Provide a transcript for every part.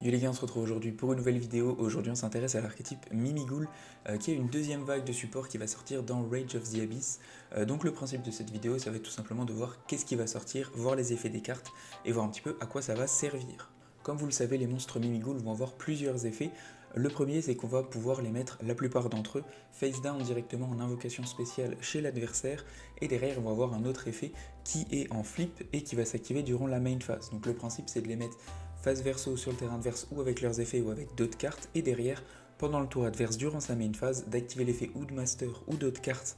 Yo les gars, on se retrouve aujourd'hui pour une nouvelle vidéo. Aujourd'hui on s'intéresse à l'archétype Mimigoul qui a une deuxième vague de support qui va sortir dans Rage of the Abyss. Donc le principe de cette vidéo ça va être tout simplement de voir qu'est-ce qui va sortir, voir les effets des cartes et voir un petit peu à quoi ça va servir. Comme vous le savez, les monstres Mimigoul vont avoir plusieurs effets. Le premier, c'est qu'on va pouvoir les mettre, la plupart d'entre eux, face down directement en invocation spéciale chez l'adversaire, et derrière on va avoir un autre effet qui est en flip et qui va s'activer durant la main phase. Donc le principe c'est de les mettre face verso sur le terrain adverse ou avec leurs effets ou avec d'autres cartes, et derrière, pendant le tour adverse, durant sa main phase, d'activer l'effet ou de master ou d'autres cartes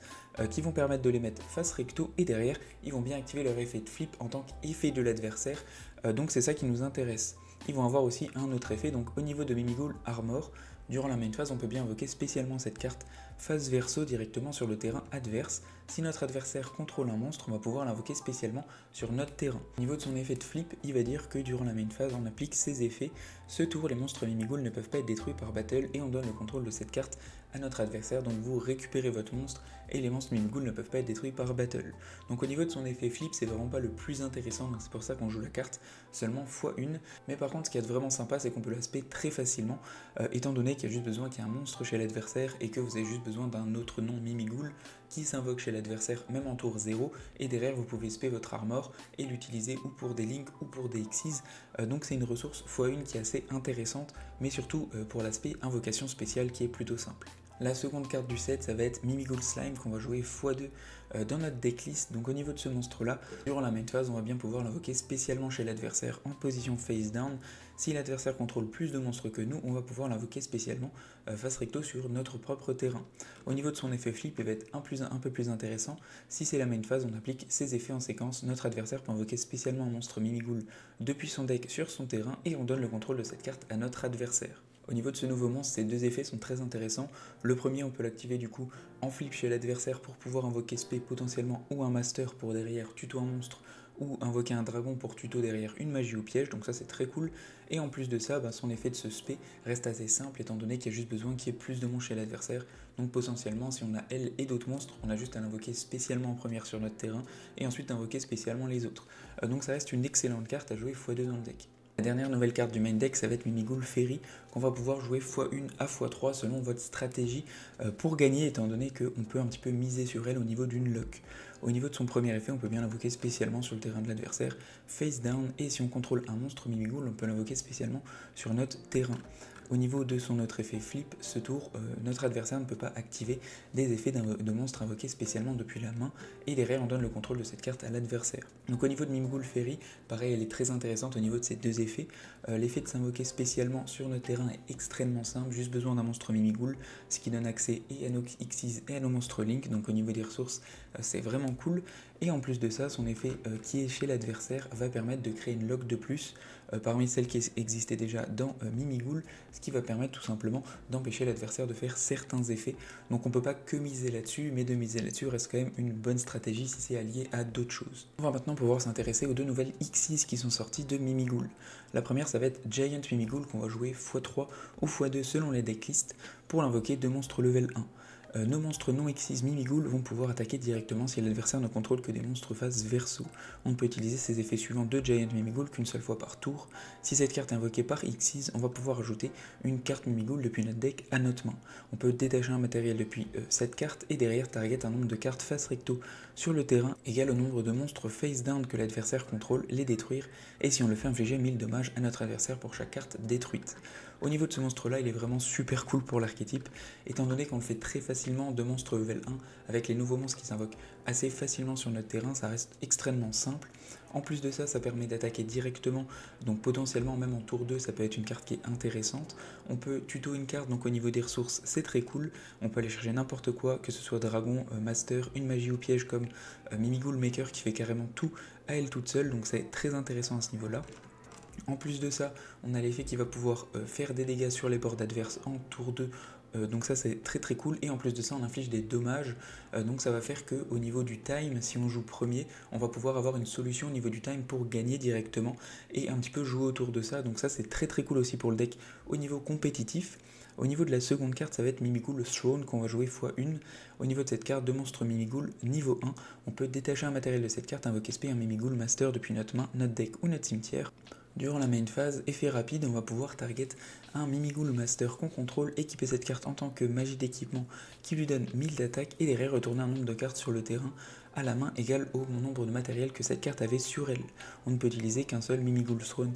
qui vont permettre de les mettre face recto, et derrière, ils vont bien activer leur effet de flip en tant qu'effet de l'adversaire, donc c'est ça qui nous intéresse. Ils vont avoir aussi un autre effet, donc au niveau de Mimigoul Armor, durant la main phase, on peut bien invoquer spécialement cette carte face verso directement sur le terrain adverse. Si notre adversaire contrôle un monstre, on va pouvoir l'invoquer spécialement sur notre terrain. Au niveau de son effet de flip, il va dire que durant la main phase, on applique ces effets. Ce tour, les monstres Mimigoul ne peuvent pas être détruits par battle et on donne le contrôle de cette carte à notre adversaire. Donc vous récupérez votre monstre et les monstres Mimigoul ne peuvent pas être détruits par battle. Donc au niveau de son effet flip, c'est vraiment pas le plus intéressant, donc c'est pour ça qu'on joue la carte seulement x1. Mais par contre, ce qui est vraiment sympa, c'est qu'on peut l'aspect très facilement, étant donné qu'il y a juste besoin qu'il y ait un monstre chez l'adversaire et que vous avez juste besoin d'un autre nom Mimigoul qui s'invoque chez l'adversaire même en tour 0, et derrière vous pouvez spé votre armor et l'utiliser ou pour des links ou pour des Xyz. Donc c'est une ressource x1 qui est assez intéressante, mais surtout pour l'aspect invocation spéciale qui est plutôt simple. La seconde carte du set, ça va être Mimigoul Slime qu'on va jouer x2 dans notre decklist. Donc au niveau de ce monstre là, durant la main phase, on va bien pouvoir l'invoquer spécialement chez l'adversaire en position face down. Si l'adversaire contrôle plus de monstres que nous, on va pouvoir l'invoquer spécialement face recto sur notre propre terrain. Au niveau de son effet flip, il va être un peu plus intéressant. Si c'est la main phase, on applique ses effets en séquence. Notre adversaire peut invoquer spécialement un monstre Mimigoul depuis son deck sur son terrain et on donne le contrôle de cette carte à notre adversaire. Au niveau de ce nouveau monstre, ces deux effets sont très intéressants. Le premier, on peut l'activer du coup en flip chez l'adversaire pour pouvoir invoquer spé potentiellement ou un master pour derrière tuto un monstre, ou invoquer un dragon pour tuto derrière une magie ou piège, donc ça c'est très cool. Et en plus de ça, son effet de ce spé reste assez simple étant donné qu'il y a juste besoin qu'il y ait plus de monstres chez l'adversaire. Donc potentiellement, si on a elle et d'autres monstres, on a juste à l'invoquer spécialement en première sur notre terrain et ensuite invoquer spécialement les autres. Donc ça reste une excellente carte à jouer x2 dans le deck. La dernière nouvelle carte du main deck, ça va être Mimigoul Ferry, qu'on va pouvoir jouer x1 à x3 selon votre stratégie pour gagner, étant donné qu'on peut un petit peu miser sur elle au niveau d'une lock. Au niveau de son premier effet, on peut bien l'invoquer spécialement sur le terrain de l'adversaire, face down, et si on contrôle un monstre Mimigoul, on peut l'invoquer spécialement sur notre terrain. Au niveau de son autre effet flip, ce tour, notre adversaire ne peut pas activer des effets de monstres invoqués spécialement depuis la main, et derrière on donne le contrôle de cette carte à l'adversaire. Donc au niveau de Mimigoul Ferry, pareil, elle est très intéressante au niveau de ces deux effets. L'effet de s'invoquer spécialement sur notre terrain est extrêmement simple, juste besoin d'un monstre Mimigoul, ce qui donne accès et à nos Xyz et à nos monstres Link, donc au niveau des ressources c'est vraiment cool. Et en plus de ça, son effet qui est chez l'adversaire va permettre de créer une lock de plus parmi celles qui existaient déjà dans Mimigoul, ce qui va permettre tout simplement d'empêcher l'adversaire de faire certains effets. Donc on peut pas que miser là-dessus, mais de miser là-dessus reste quand même une bonne stratégie si c'est allié à d'autres choses. On va maintenant pouvoir s'intéresser aux deux nouvelles Xyz qui sont sorties de Mimigoul. La première, ça va être Giant Mimigoul qu'on va jouer x3 ou x2 selon les decklists pour l'invoquer de monstres level 1. Nos monstres non Xyz Mimigoul vont pouvoir attaquer directement si l'adversaire ne contrôle que des monstres face verso. On ne peut utiliser ces effets suivants de Giant Mimigoul qu'une seule fois par tour. Si cette carte est invoquée par Xyz, on va pouvoir ajouter une carte Mimigoul depuis notre deck à notre main. On peut détacher un matériel depuis cette carte et derrière target un nombre de cartes face recto sur le terrain égal au nombre de monstres face down que l'adversaire contrôle, les détruire, et si on le fait infliger 1000 dommages à notre adversaire pour chaque carte détruite. Au niveau de ce monstre là, il est vraiment super cool pour l'archétype, étant donné qu'on le fait très facilement de monstres level 1 avec les nouveaux monstres qui s'invoquent assez facilement sur notre terrain, ça reste extrêmement simple. En plus de ça, ça permet d'attaquer directement, donc potentiellement même en tour 2, ça peut être une carte qui est intéressante. On peut tuto une carte, donc au niveau des ressources, c'est très cool. On peut aller chercher n'importe quoi, que ce soit dragon, master, une magie ou piège comme Mimigoul Maker qui fait carrément tout à elle toute seule, donc c'est très intéressant à ce niveau-là. En plus de ça, on a l'effet qui va pouvoir faire des dégâts sur les boards adverses en tour 2, donc ça c'est très très cool, et en plus de ça on inflige des dommages, donc ça va faire qu'au niveau du time, si on joue premier, on va pouvoir avoir une solution au niveau du time pour gagner directement et un petit peu jouer autour de ça, donc ça c'est très très cool aussi pour le deck au niveau compétitif. Au niveau de la seconde carte, ça va être Mimigoul Throne qu'on va jouer x1. Au niveau de cette carte, deux monstres Mimigoul niveau 1, on peut détacher un matériel de cette carte, invoquer spé un Mimigoul Master depuis notre main, notre deck ou notre cimetière. Durant la main phase, effet rapide, on va pouvoir target un Mimighoul Master qu'on contrôle, équiper cette carte en tant que magie d'équipement qui lui donne 1000 d'attaque et derrière retourner un nombre de cartes sur le terrain à la main égal au nombre de matériel que cette carte avait sur elle. On ne peut utiliser qu'un seul Mimighoul Throne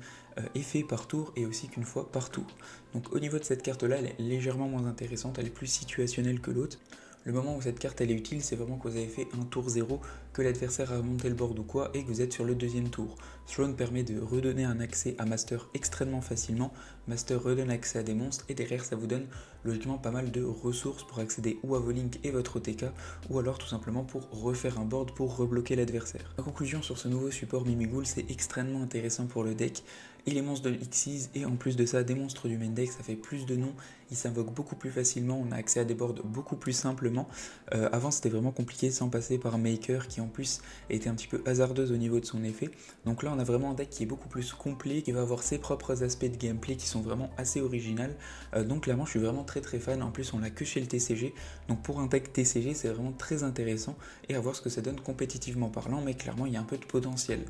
effet par tour et aussi qu'une fois par tour. Donc au niveau de cette carte là, elle est légèrement moins intéressante, elle est plus situationnelle que l'autre. Le moment où cette carte elle est utile, c'est vraiment que vous avez fait un tour 0, que l'adversaire a remonté le board ou quoi, et que vous êtes sur le deuxième tour. Throne permet de redonner un accès à Master extrêmement facilement, Master redonne accès à des monstres, et derrière ça vous donne logiquement pas mal de ressources pour accéder ou à vos links et votre OTK, ou alors tout simplement pour refaire un board pour rebloquer l'adversaire. En conclusion sur ce nouveau support Mimighoul, c'est extrêmement intéressant pour le deck. Et les monstres de Xyz et en plus de ça des monstres du main deck, ça fait plus de noms, ils s'invoquent beaucoup plus facilement, on a accès à des boards beaucoup plus simplement. Avant c'était vraiment compliqué sans passer par un Maker qui en plus était un petit peu hasardeuse au niveau de son effet. Donc là on a vraiment un deck qui est beaucoup plus complet, qui va avoir ses propres aspects de gameplay qui sont vraiment assez originaux. Donc clairement je suis vraiment très fan, en plus on l'a que chez le TCG, donc pour un deck TCG c'est vraiment très intéressant et à voir ce que ça donne compétitivement parlant, mais clairement il y a un peu de potentiel.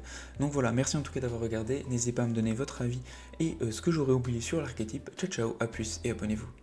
Donc voilà, merci en tout cas d'avoir regardé, n'hésitez pas à me donner votre avis et ce que j'aurais oublié sur l'archétype. Ciao ciao, à plus et abonnez-vous.